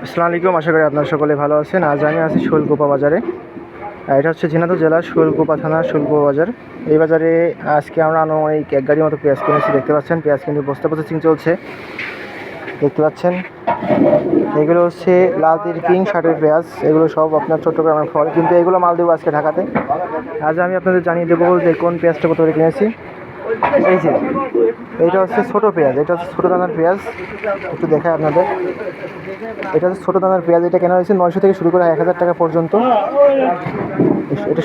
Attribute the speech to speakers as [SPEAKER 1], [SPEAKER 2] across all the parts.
[SPEAKER 1] আসসালামু আলাইকুম, আশা করি আপনারা সকলে ভালো আছেন। আজ আমি আছি শৈলকুপা বাজারে। এটা হচ্ছে ঝিনাইদহ জেলার শৈলকুপা থানার শৈলকুপা বাজার। এই বাজারে আজকে আমরা আনুমানিক 1 গাড়ির মতো পেঁয়াজ কিনেছি। দেখতে পাচ্ছেন পেঁয়াজ কিন্তু বস্তা প্রসেসিং চলছে। দেখতে পাচ্ছেন এগুলো হচ্ছে লাল তীর কিং শার্টের পেঁয়াজ। এগুলো সব আপনার চট্টগ্রামের ফল, কিন্তু এগুলো মাল দেবো আজকে ঢাকাতে। আজ আমি আপনাদের জানিয়ে দেবো যে কোন পেঁয়াজটা কত করে কিনেছি। এই যে এইটা হচ্ছে ছোটো পেঁয়াজ, এটা হচ্ছে ছোটো দানার পেঁয়াজ। একটু দেখায় আপনাদের, এটা হচ্ছে ছোটো দানার পেঁয়াজ। এটা কেনা হয়েছে 900 থেকে শুরু করে 1000 টাকা পর্যন্ত।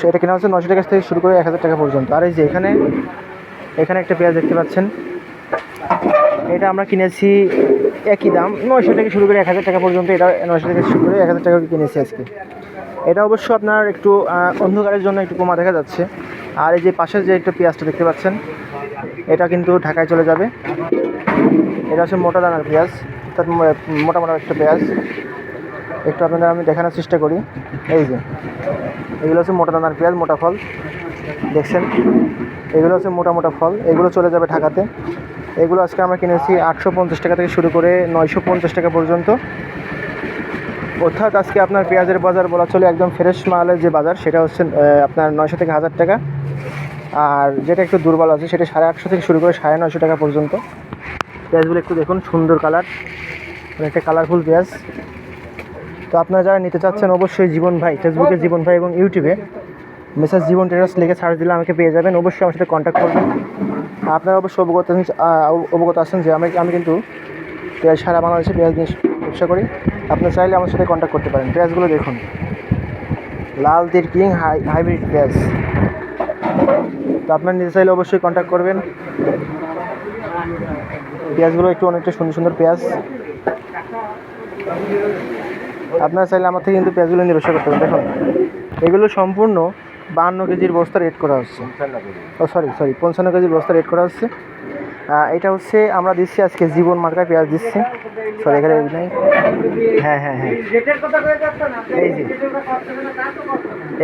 [SPEAKER 1] এটা কেনা হচ্ছে 900 টাকা থেকে শুরু করে 1000 টাকা পর্যন্ত। আর এই যে এখানে একটা পেঁয়াজ দেখতে পাচ্ছেন, এটা আমরা কিনেছি একই দাম 900 থেকে শুরু করে 1000 টাকা পর্যন্ত। এটা 900 থেকে শুরু করে 1000 টাকা কিনেছি আজকে। এটা অবশ্য আপনার একটু অন্ধকারের জন্য একটু কমা দেখা যাচ্ছে। আর এই যে পাশের যে একটা পেঁয়াজটা দেখতে পাচ্ছেন, এটা কিন্তু ঢাকায় চলে যাবে। এটা হচ্ছে মোটা দানার পেঁয়াজ, অর্থাৎ মোটা একটা পেঁয়াজ। একটু আপনাদের আমি দেখানোর চেষ্টা করি। এই যে এগুলো হচ্ছে মোটা দানার পেঁয়াজ, মোটা ফল দেখছেন, এগুলো হচ্ছে মোটা ফল। এগুলো চলে যাবে ঢাকাতে। এগুলো আজকে আমরা কিনেছি 850 টাকা থেকে শুরু করে 950 টাকা পর্যন্ত। অর্থাৎ আজকে আপনার পেঁয়াজের বাজার বলা চলে একদম ফ্রেশ মালের যে বাজার, সেটা হচ্ছে আপনার 900 থেকে 1000 টাকা। আর যেটা একটু দুর্বল আছে সেটা 850 থেকে শুরু করে 950 টাকা পর্যন্ত। পেঁয়াজগুলো একটু দেখুন, সুন্দর কালার, অনেকটা কালারফুল পেঁয়াজ। তো আপনারা যারা নিতে চাচ্ছেন অবশ্যই জীবন ভাই, ফেসবুকে জীবন ভাই এবং ইউটিউবে মেসেজ জীবন ট্রেডার্স লিখে সার্চ দিলে আমাকে পেয়ে যাবেন। অবশ্যই আমার সাথে কন্ট্যাক্ট করবেন। আপনারা অবশ্যই অবগত আছেন যে আমি কিন্তু পেঁয়াজ সারা বাংলাদেশে পেঁয়াজ নিয়ে ব্যবসা করি। আপনারা চাইলে আমার সাথে কন্ট্যাক্ট করতে পারেন। পেঁয়াজগুলো দেখুন, লাল তীর কিং হাইব্রিড পেঁয়াজ। তো আপনারা নিতে চাইলে অবশ্যই কন্ট্যাক্ট করবেন। পেঁয়াজগুলো একটু অনেকটা সুন্দর পেঁয়াজ। আপনারা চাইলে আমার থেকে কিন্তু পেঁয়াজগুলো নিয়ে ব্যবসা করতে পারেন। দেখুন এগুলো সম্পূর্ণ 52 কেজির বস্তা রেট করা হচ্ছে। সরি 55 কেজির বস্তা রেট করা হচ্ছে। এটা হচ্ছে আমরা দিচ্ছি আজকে জীবন মার্কা পেঁয়াজ দিচ্ছি। সরি এখানে নেই। হ্যাঁ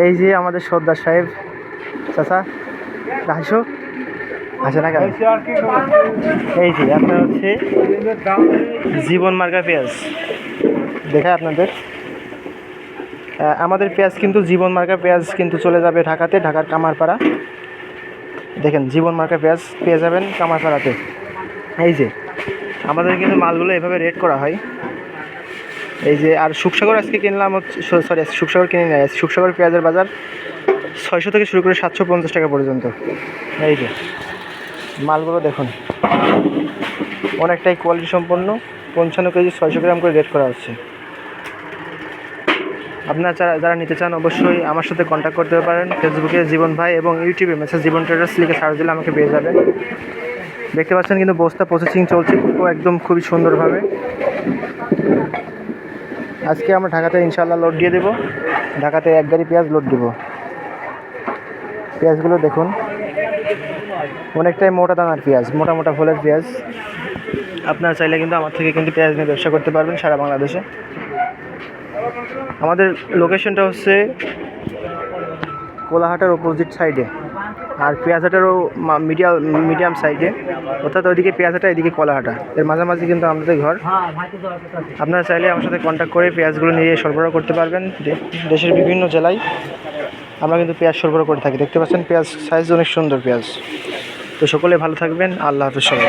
[SPEAKER 1] এই যে আমাদের সর্দার সাহেব চাচা রাজু আসে না কেন? এই যে আপনার হচ্ছে জীবন মার্কা পেঁয়াজ দেখায় আপনাদের। আমাদের পেঁয়াজ কিন্তু জীবন মার্কা পেঁয়াজ কিন্তু চলে যাবে ঢাকাতে, ঢাকার কামারপাড়া। দেখেন জীবন মার্কা পেঁয়াজ পেয়ে যাবেন কামারপাড়াতে। এই যে আমাদের কিন্তু মালগুলো এভাবে রেট করা হয়। এই যে আর সুখসাগর আজকে কিনলাম হচ্ছে, সরি সুখসাগর কিনে নেয়। সুখসাগর পেঁয়াজের বাজার 600 থেকে শুরু করে 750 টাকা পর্যন্ত। এই যে মালগুলো দেখুন, অনেকটাই কোয়ালিটি সম্পন্ন। 55 কেজি 600 গ্রাম করে রেট করা হচ্ছে। আপনারা যারা নিতে চান অবশ্যই আমার সাথে কন্ট্যাক্ট করতে পারেন। ফেসবুকে জীবন ভাই এবং ইউটিউবে মেসেজ জীবন ট্রেডার্স লিখে সার্চ দিলে আমাকে পেয়ে যাবেন। দেখতে পাচ্ছেন কিন্তু বস্তা প্রসেসিং চলছে একদম খুবই সুন্দরভাবে। আজকে আমরা ঢাকাতে ইনশাআল্লাহ লোড দিয়ে দেবো। ঢাকাতে 1 গাড়ি পেঁয়াজ লোড দেবো। পেঁয়াজগুলো দেখুন, অনেকটাই মোটা দানার পেঁয়াজ, মোটা ফলের পেঁয়াজ। আপনারা চাইলে কিন্তু আমার থেকে কিন্তু পেঁয়াজ নিয়ে ব্যবসা করতে পারবেন সারা বাংলাদেশে। আমাদের লোকেশনটা হচ্ছে কোলাহাটার অপোজিট সাইডে, আর পেঁয়াজহাটারও মিডিয়াম সাইডে, অর্থাৎ ওইদিকে পেঁয়াজহাটা, এদিকে কোলাহাটা, এর মাঝামাঝি কিন্তু আমাদের ঘর। আপনারা চাইলে আমার সাথে কন্ট্যাক্ট করে পেঁয়াজগুলো নিয়ে সরবরাহ করতে পারবেন। দেশের বিভিন্ন জেলায় আমরা কিন্তু পেঁয়াজ সরবরাহ করে থাকি। দেখতে পাচ্ছেন পেঁয়াজ সাইজ অনেক সুন্দর পেঁয়াজ। তো সকলে ভালো থাকবেন। আল্লাহ হাফেজ সবাই।